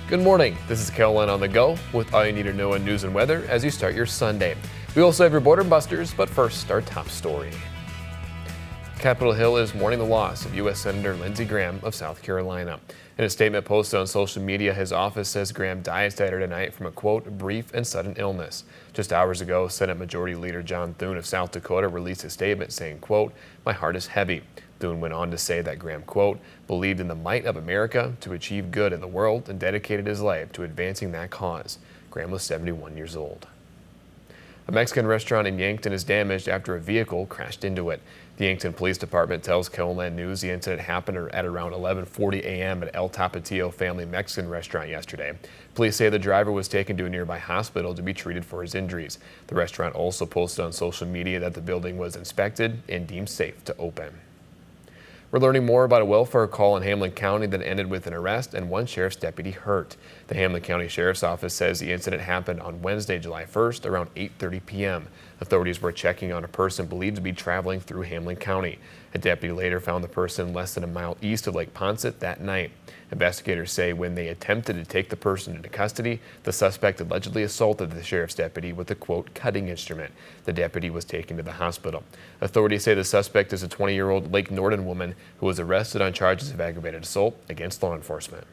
Good morning. This is KELOLAND On the Go with all you need to know in news and weather as you start your Sunday. We also have your border busters, but first, our top story. Capitol Hill is mourning the loss of U.S. Senator Lindsey Graham of South Carolina. In a statement posted on social media, his office says Graham died Saturday night from a, quote, brief and sudden illness. Just hours ago, Senate Majority Leader John Thune of South Dakota released a statement saying, quote, "My heart is heavy." Thune went on to say that Graham, quote, "believed in the might of America to achieve good in the world and dedicated his life to advancing that cause." Graham was 71 years old. A Mexican restaurant in Yankton is damaged after a vehicle crashed into it. The Yankton Police Department tells KELOLAND News the incident happened at around 11:40 a.m. at El Tapatio Family Mexican Restaurant yesterday. Police say the driver was taken to a nearby hospital to be treated for his injuries. The restaurant also posted on social media that the building was inspected and deemed safe to open. We're learning more about a welfare call in Hamlin County that ended with an arrest and one sheriff's deputy hurt. The Hamlin County Sheriff's Office says the incident happened on Wednesday, July 1st, around 8:30 p.m. Authorities were checking on a person believed to be traveling through Hamlin County. A deputy later found the person less than a mile east of Lake Poncet that night. Investigators say when they attempted to take the person into custody, the suspect allegedly assaulted the sheriff's deputy with a, quote, cutting instrument. The deputy was taken to the hospital. Authorities say the suspect is a 20-year-old Lake Norden woman who was arrested on charges of aggravated assault against law enforcement.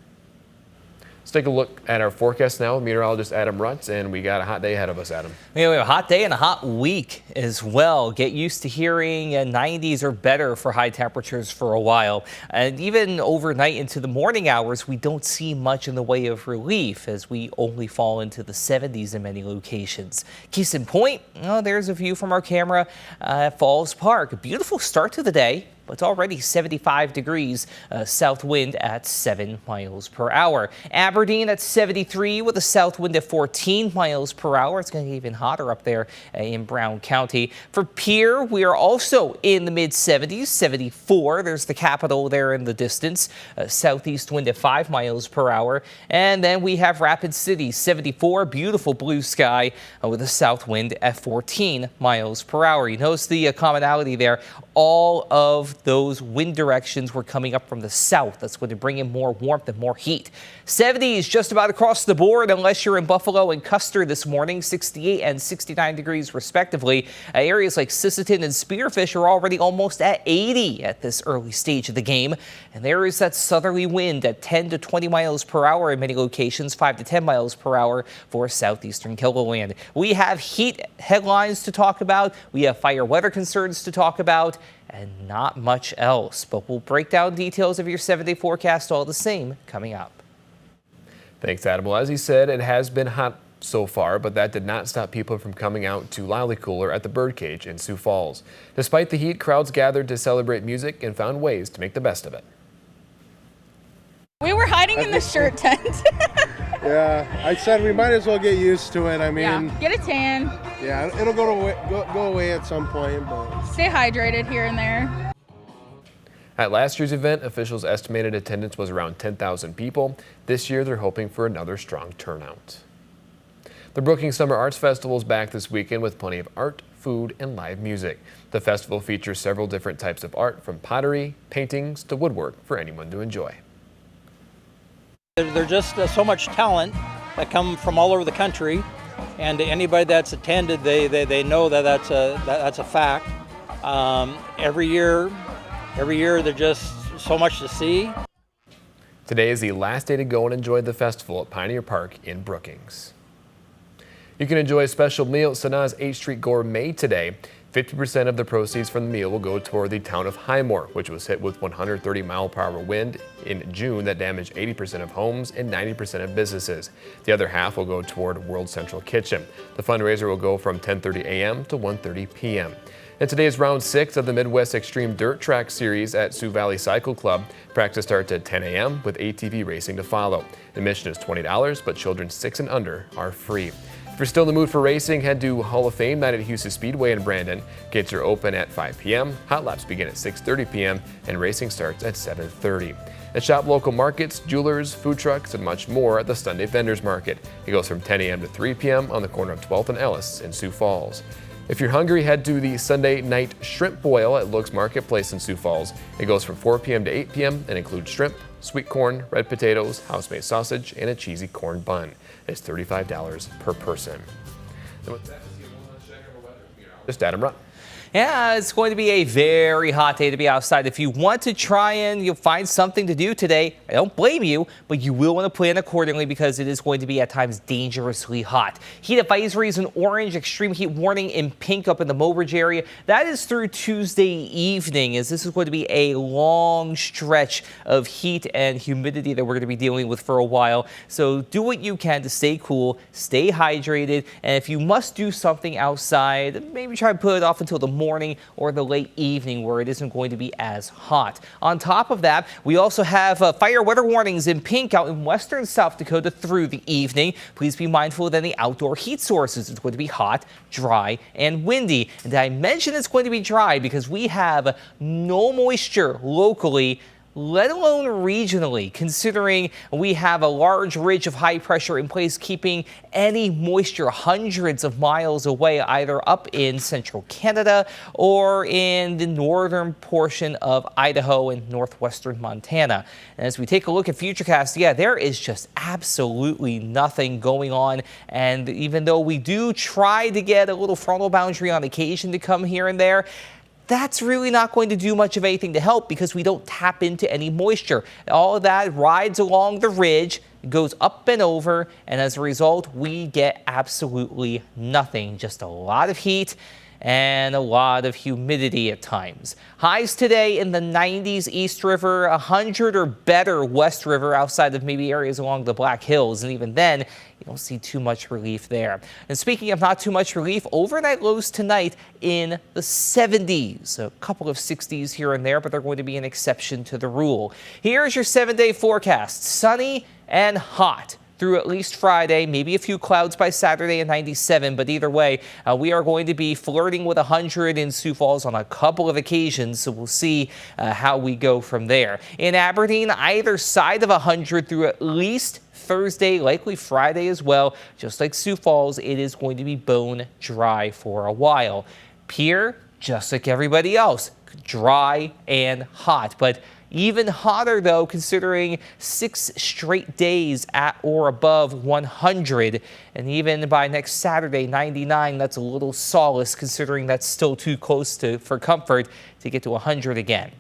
Let's take a look at our forecast now with meteorologist Adam Rutz, and we got a hot day ahead of us, Adam. We have a hot day and a hot week as well. Get used to hearing 90s or better for high temperatures for a while. And even overnight into the morning hours, we don't see much in the way of relief as we only fall into the 70s in many locations. Case in point, there's a view from our camera at Falls Park. A beautiful start to the day, but it's already 75 degrees, south wind at 7 miles per hour. Aberdeen at 73 with a south wind at 14 miles per hour. It's going to get even hotter up there in Brown County. For Pierre, we are also in the mid 70s, 74. There's the capital there in the distance. Southeast wind at 5 miles per hour. And then we have Rapid City, 74, beautiful blue sky with a south wind at 14 miles per hour. You notice the commonality there. All of those wind directions were coming up from the south. That's going to bring in more warmth and more heat. 70s just about across the board, unless you're in Buffalo and Custer this morning, 68 and 69 degrees respectively. Areas like Sisseton and Spearfish are already almost at 80 at this early stage of the game. And there is that southerly wind at 10 to 20 miles per hour in many locations, 5 to 10 miles per hour for southeastern KELOLAND. We have heat headlines to talk about. We have fire weather concerns to talk about, and not much else. But we'll break down details of your 7-day forecast all the same coming up. Thanks, Adam. Well, as he said, it has been hot so far, but that did not stop people from coming out to Lallycooler at the Birdcage in Sioux Falls. Despite the heat, crowds gathered to celebrate music and found ways to make the best of it. We were hiding in the shirt tent. Yeah, I said we might as well get used to it. I mean, yeah, get a tan. Yeah, it'll go away at some point, but stay hydrated here and there. At last year's event, officials estimated attendance was around 10,000 people. This year, they're hoping for another strong turnout. The Brookings Summer Arts Festival is back this weekend with plenty of art, food, and live music. The festival features several different types of art, from pottery, paintings, to woodwork for anyone to enjoy. There's just so much talent that come from all over the country, and anybody that's attended, they know that that's a fact. Every year there's just so much to see. Today is the last day to go and enjoy the festival at Pioneer Park in Brookings. You can enjoy a special meal at Sanaa's 8th Street Gourmet today. 50% of the proceeds from the meal will go toward the town of Highmore, which was hit with 130-mile-per-hour wind in June that damaged 80% of homes and 90% of businesses. The other half will go toward World Central Kitchen. The fundraiser will go from 10:30 a.m. to 1:30 p.m. And today is round 6 of the Midwest Extreme Dirt Track Series at Sioux Valley Cycle Club. Practice starts at 10 a.m. with ATV racing to follow. Admission is $20, but children 6 and under are free. If you're still in the mood for racing, head to Hall of Fame night at Houston Speedway in Brandon. Gates are open at 5 p.m., hot laps begin at 6:30 p.m., and racing starts at 7:30. And shop local markets, jewelers, food trucks, and much more at the Sunday Vendors Market. It goes from 10 a.m. to 3 p.m. on the corner of 12th and Ellis in Sioux Falls. If you're hungry, head to the Sunday night shrimp boil at Look's Marketplace in Sioux Falls. It goes from 4 p.m. to 8 p.m. and includes shrimp, sweet corn, red potatoes, house-made sausage, and a cheesy corn bun. It's $35 per person. Just Adam Rutt. Yeah, it's going to be a very hot day to be outside. If you want to try and you'll find something to do today, I don't blame you, but you will want to plan accordingly because it is going to be at times dangerously hot. Heat advisories in orange, extreme heat warning in pink up in the Mobridge area. That is through Tuesday evening, as this is going to be a long stretch of heat and humidity that we're going to be dealing with for a while. So do what you can to stay cool, stay hydrated, and if you must do something outside, maybe try to put it off until the morning or the late evening where it isn't going to be as hot. On top of that, we also have fire weather warnings in pink out in western South Dakota through the evening. Please be mindful of any outdoor heat sources. It's going to be hot, dry, and windy. And I mentioned it's going to be dry because we have no moisture locally, let alone regionally, considering we have a large ridge of high pressure in place, keeping any moisture hundreds of miles away, either up in central Canada or in the northern portion of Idaho and northwestern Montana. And as we take a look at Futurecast, yeah, there is just absolutely nothing going on. And even though we do try to get a little frontal boundary on occasion to come here and there, that's really not going to do much of anything to help because we don't tap into any moisture. All of that rides along the ridge, goes up and over, and as a result, we get absolutely nothing. Just a lot of heat and a lot of humidity at times. Highs today in the 90s East River, 100 or better West River outside of maybe areas along the Black Hills. And even then, you don't see too much relief there. And speaking of not too much relief, overnight lows tonight in the 70s. A couple of 60s here and there, but they're going to be an exception to the rule. Here's your 7-day forecast. Sunny and hot through at least Friday, maybe a few clouds by Saturday at 97, but either way, we are going to be flirting with 100 in Sioux Falls on a couple of occasions, so we'll see how we go from there. In Aberdeen, either side of 100 through at least Thursday, likely Friday as well. Just like Sioux Falls, it is going to be bone dry for a while. Pierre, just like everybody else, dry and hot, but even hotter, though, considering 6 straight days at or above 100. And even by next Saturday, 99, that's a little solace, considering that's still too close for comfort to get to 100 again.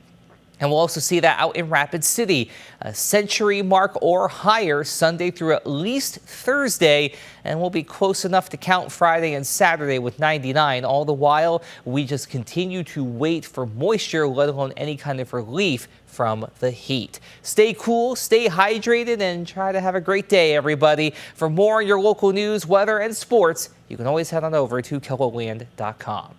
And we'll also see that out in Rapid City, a century mark or higher Sunday through at least Thursday, and we'll be close enough to count Friday and Saturday with 99. All the while, we just continue to wait for moisture, let alone any kind of relief from the heat. Stay cool, stay hydrated, and try to have a great day, everybody. For more on your local news, weather, and sports, you can always head on over to KELOLAND.com.